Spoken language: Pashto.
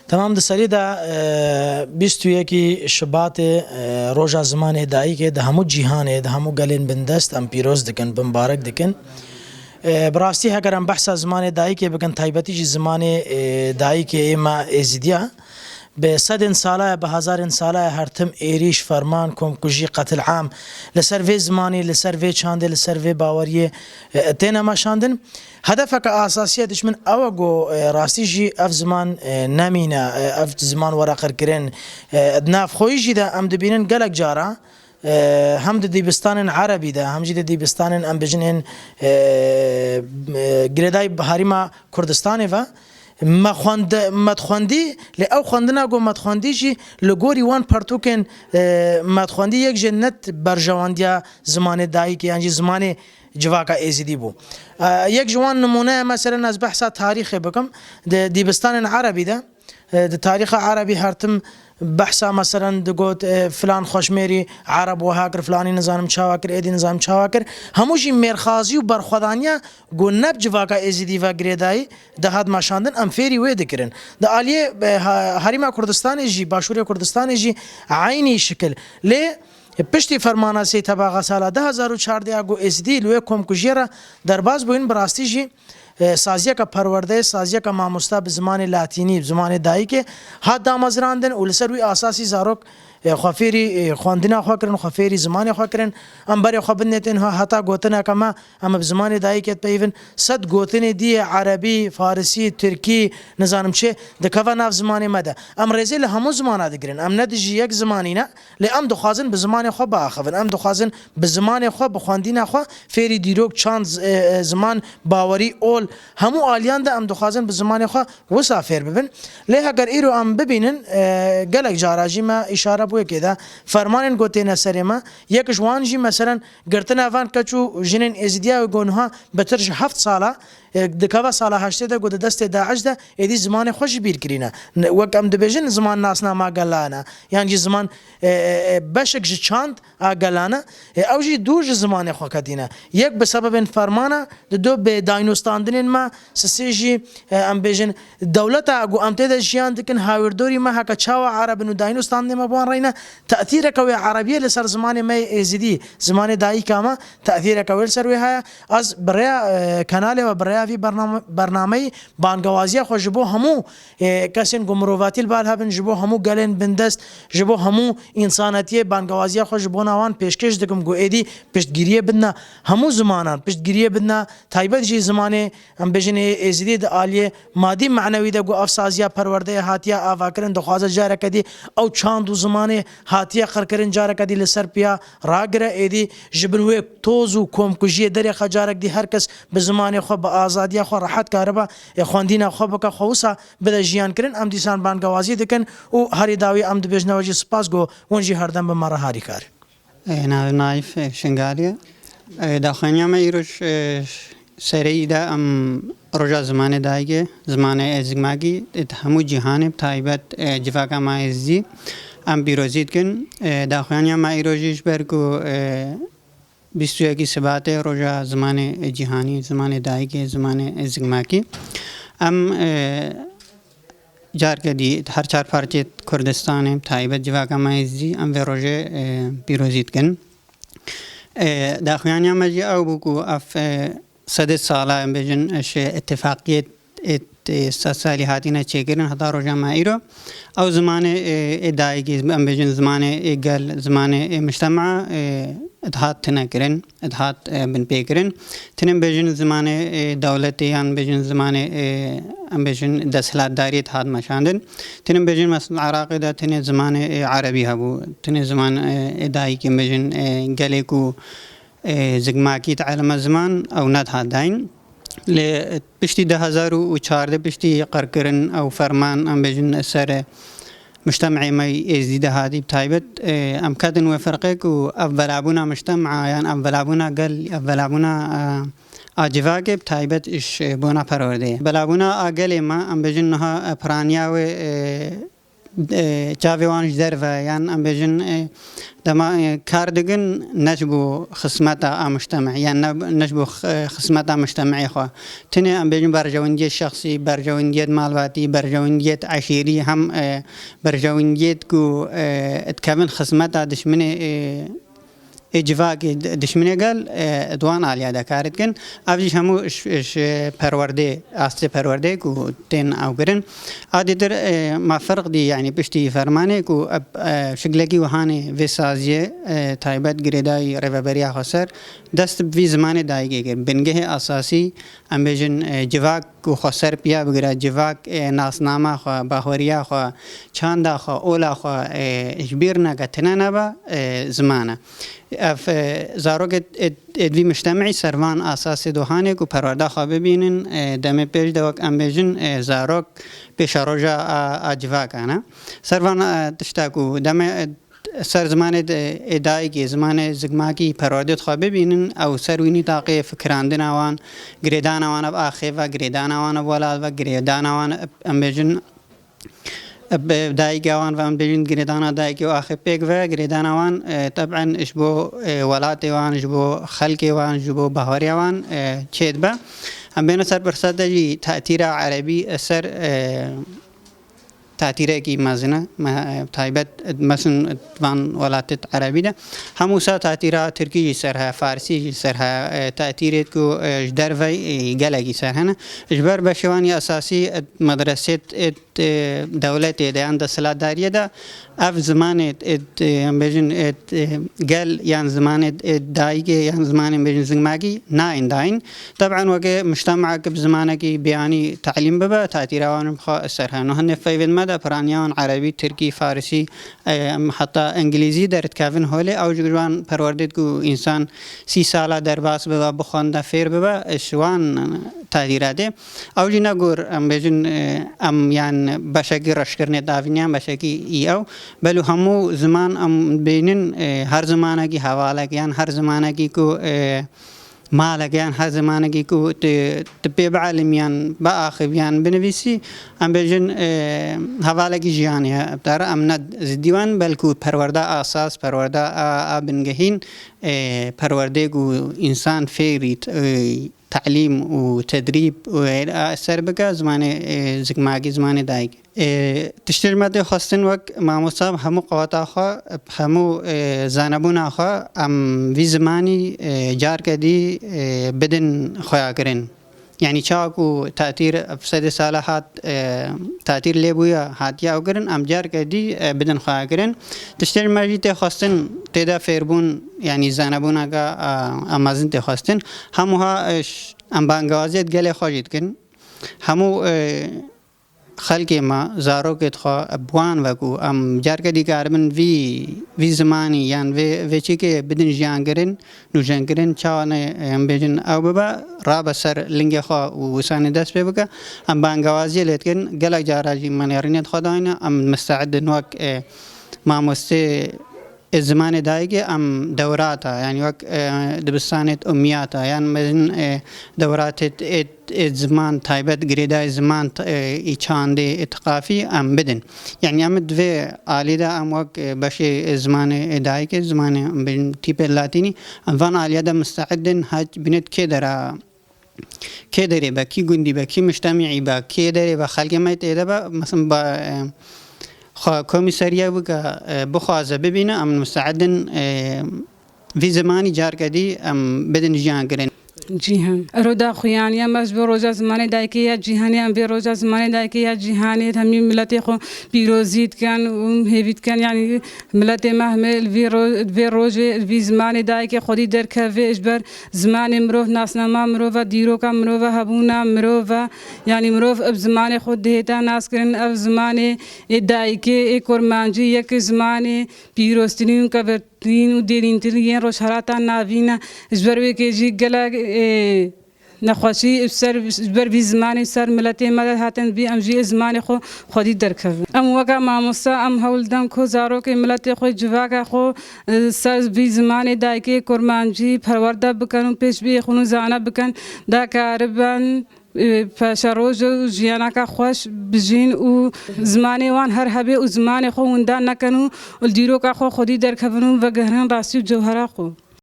تمام د سری دا 21 شبات روجا زمان دایی که ده همو جهان ده همو گلین بندست ام پیروز دکن بمبارک دکن براستی اگر ام بحث زمان دایی که بکن تایبتی زمان دایی که ما ازدیا به 100 ساله به 1000 ساله هر تم ایریش فرمان کم کجی قتل عام لسر وی زمانی لسر وی چانده لسر وی باوریه تینا ما شاندن هدفك اساسيه دشمن او جو راستی جی اف زمان نمینه اف زمان ورقر کرن ادناف خویجی ده ام دبینن گلک جارا هم د دیبستان عربی ده هم د دیبستان ام بجنن گردای هریما کردستان و مدخواندی ل او خواندنا گو مدخواندی جی لگوری وان پرتوکن مدخواندی یک جنت برجواندیا زمان دایی که یعنی زمان جواکا ازدی بو یک جوان نمونه مثلا از بحث تاریخ بکم دیبستان عربی ده د تاریخ عربي هرتم بحثا مثلا دقوت فلان خوشميري عرب وهاكر فلاني نظام شاواكر ايدي نظام شاواكر هموشي ميرخازي وبرخدانيا گو نب جواكا ازدي و گريداي ده هاد ما شاندن ام فيري وي دكرن ده عليه هريما كردستان جي باشوري كردستان جي عيني شكل ليه پشتی فرمانه سی تباغ سال 2014 گو ازدی لوی کوم کجیرا درباز بوین براستی جی سازیه کا پرورده سازیه کا ماموستا به زمان لاتینی زمان دایی که حد دامزراندن ولسروی اساسی زاروک خفيري خواندنا خواكرن خفيري زماني خواكرن ام بري خبنتن هتا غوتنا كما ام بزماني دايكت بيفن صد غوتني دي عربي فارسي تركي نظام شي د كفناف زماني مدى ام رزيل همو زمانه دغرن ام ندجي يك زمانينا لام دخازن بزماني خو باخفن ام دخازن بزماني خو بخواندنا خو فيري ديروك چاند زمان باوري اول همو اليان ده ام دخازن بزماني خو وسافر ببن له اگر ايرو ام ببينن گلك جاراجي ما اشاره بو كده فرمان گوتنا سرما یک جوان جي مثلا گرتنا وان کچو جنن ازدیا گونها بترج 7 ساله دکوا ساله 8 ده گود دست داعش ده ادي زمان خوش بیر کرینه وکم دبجن زمان ناسنا ما گلانا يعني زمان بشک چاند گلانا او جي دوج زمان خو کدینه یک بسبب فرمانه دو به داینوستاندن ما سسيجي ام بجن دولت اگو امته ده جیان دکن هاوردوري ما هک چاوا عرب نو داینوستاندن ما بون رينا تاثير كوي عربيه لسر زمان ما ازدي زمان داي كما تاثير كوي سر وها از بريا كانال و بريا في برنامج بانگوازی خو جبو همو کسین گمروواتی البال هبن جبو همو گلن بندست جبو همو انسانیتی بانگوازی خو جبو نوان پیشکش دکم گو ایدی پشتگیری بدنا همو زمانان پشتگیری بدنا تایبت جی زمانه ام بجنه ازدی د عالیه مادی معنوی د گو افسازیا پرورده هاتیا افاکرن دخوازه جاره کدی او چاند زمانه هاتیا خرکرن جاره کدی لسر پیا راگره ایدی جبنوی توزو کوم کجی در خجارک دی هر کس به زمانه خو به آزادی خو راحت کاربا خواندینا خو بک خوسا بده جیان کرن ام دیسان بانگوازی دکن او هری داوی ام د بجنوجی سپاس گو ونجی هردم به مره هاری کار نايف شنغاليا داخليا ما يروش سري دا ام رجا زمان دايگه زمان ازماگی همو جهان تایبت جفاکا ما ازدی ام بیروزید کن داخليا ما يروجيش برکو 21 سبات رجا زمان جهانی زمان دايگه زمان ازماگی ام جار کدی هر چار پارچه کردستان تایبت جواکا مایزی ام و روژه بیروزید کن داخلانی مجی او بکو اف 100 ساله ام بجن اش اتفاقیت سالی هاتینا چیکرن هدا روژه مایرو او زمان دايگه ام بجن زمان اگل زمان مجتمع اتحاد تنکرن اتحاد بن پیکرن تنم بجن زمان دولتی یان بجن زمان ام بجن دسلات داری اتحاد مشاندن تنم بجن مثلا عراق دا تن زمان عربی هبو تن زمان دایی که بجن گلیکو زگماکی تعلم زمان او ندهاد داین ل پشتی 2014 پشتی قرکرن او فرمان ام بجن سر مجتمعي ما يزيد هذه بتايبت ام كادن وفرقك وافلابونا مجتمع يعني افلابونا قال افلابونا اجواك بتايبت ايش بونا پرورده بلابونا اقل ما ام بجنها برانيا و چاویوانش درو یان ام بیجن دما کاردگن نجبو خصمت مجتمع یان نجبو خصمت مجتمعی خو تنی ام بیجن برجوندیت شخصی برجوندیت مالواتی برجوندیت عشیری هم برجوندیت کو اتكمن خصمت دشمنه اجواق دشمنه قال دوان عليا دكارت كن افجي همو اش پرورده اصل پرورده کو تن او گرن عادي در ما فرق دي يعني بشتي فرمانه کو شغلگي وهانه وسازيه تايبت گريداي ريبريا خسر دست في زمانه دايگه بنگه اساسي امبيجن جواق کو خسر پیا بگرا جواق ناسنامه خو باهوريا خو چاندا خو اولا خو اجبرنا گتنا با زمانه اف زاروگ ادوی مجتمعی سروان اساس دوهانه کو پرورده خواب ببینن دم پیش دوک امبیجن زاروگ پیش روجا اجوا کنه سروان تشتاکو دم سر زمان ادای کی زمان زگماکی پرورده خواب ببینن او سروینی تاقی فکراندن آوان گریدان آوان اب آخه و گریدان آوان اب ولاد و گریدان آوان امبیجن دايق وان فهم بيجن جريدانا دايق وآخر بيك و جريدانا وان طبعا إشبو ولاتي وان إشبو خلقي وان إشبو بهوري وان تشيد با هم بين سر برصد جي تأثير عربي سر تأثيره کی مزنه تایبت مثلا وان ولات عربی ده هموسا تأثیرات ترکی سرها فارسی سرها تأثیرت کو جدر وی گلگی سرهنه جبر بشوانی اساسی مدرسه دولت ده عند سلاداریه ده اف زمان بيجن قال يعني زمان دايق يعني زمان بيجن زماقي ناين داين طبعا وقع مجتمعك بزمانك بياني تعليم ببا تأثيران بخا السرها نهن في المدى برانيان عربي تركي فارسي حتى انجليزي درت كافن هولي او جوان پروردت کو انسان 30 ساله درباس ببا بخونده فير ببا شوان تأثيراته او جينا غور ام بيجن ام يعني بشكل رشكرنه دافنيان بشكل اي او بلو همو زمان ام بینن هر زمانه کی حواله کیان هر زمانه کی کو مال کیان هر زمانه کی کو تبي بعلميان باخبيان بنفسي ام بجن حواله کی جانه تر امند زديوان بلکو پرورده اساس پرورده ابنگهین پرورده کو انسان فکری تعليم وتدريب وأثر بقى زمان زكماجي زمان دايق تشتري مادة خاصين وق مع مصاب همو قوات آخا همو زانبون آخا ام في زماني جار كدي بدن خيا كرين يعني شاكو تأثير بسد صالحات تأثير لبويا هاتيا وكرن ام جار كدي بدن خيا كرين تشتري مادة خاصين تدا فيربون يعني زانبونا کا امازن تخواستن هموها ام بانگازیت گله خواجید کن همو خلقی ما زاروکت خوا ابوان وکو ام جار کدی کاربن وی زمانی یان وی چی که بدن جان کرن نو جان کرن چانه ام بیجن او ببا راب سر لنگ خوا وسان دست ببکا ام بانگازی لیت کن گله جاراجی من یارنیت خداینا ام مستعد نوک ما مسته الزمان دايقة أم دوراتها يعني وقت دبستانة أمياتها يعني مثلا دورات الزمان تايبت جريدا الزمان إيشاندي ثقافي أم بدن يعني أمد في آليدا أم وقت بشي الزمان دايقة الزمان بالتيب اللاتيني أم فان آليدا مستعدن هاج بنت كدري بكي جندي بكي مجتمعي بكي دري بخلق ما يتعدا مثلا كوميساريا بقى بخوازه ببينه ام مستعدن في زماني جار كدي ام بدن جان كرين جيهان رودا خويانيا مش بروجا زمانه دايكي يا جيهاني ام بروجا زمانه دايكي يا جيهاني همي ملتي خو بيروزيت كان هيفيت كان يعني ملتي مهمل في روج في زمانه دايكي خودي دركه اجبر زمان مروف ناسنا ما مروف ديروكا مروف هبونا مروف يعني مروف بزمانه خود دهتا ناس كرن اب زمانه دايكي كورمانجي يك زمانه بيروستنين كبر تين وديرين تريين روش هراتا نافينا اجبر كي جي قلا نخوشي بر في زماني سر ملتي مدد هاتن بي ام جي زماني خو خودي دركف ام وقا ماموسا ام هولدم كو زارو كي ملتي خو جواكا خو سر في زماني دايكي كورمانجي پرورده بكن پیش بي خونو زانا بكن دا كاربان پاشە ڕۆژ و ژیانەکە خۆش بژین و زمانی وان هەر هەبێ و زمانی خۆ وندان نەکەن و دیرۆکە خۆ خۆدی دەرکەبن و بەگەهران ڕاستی و جەوهەرە خۆ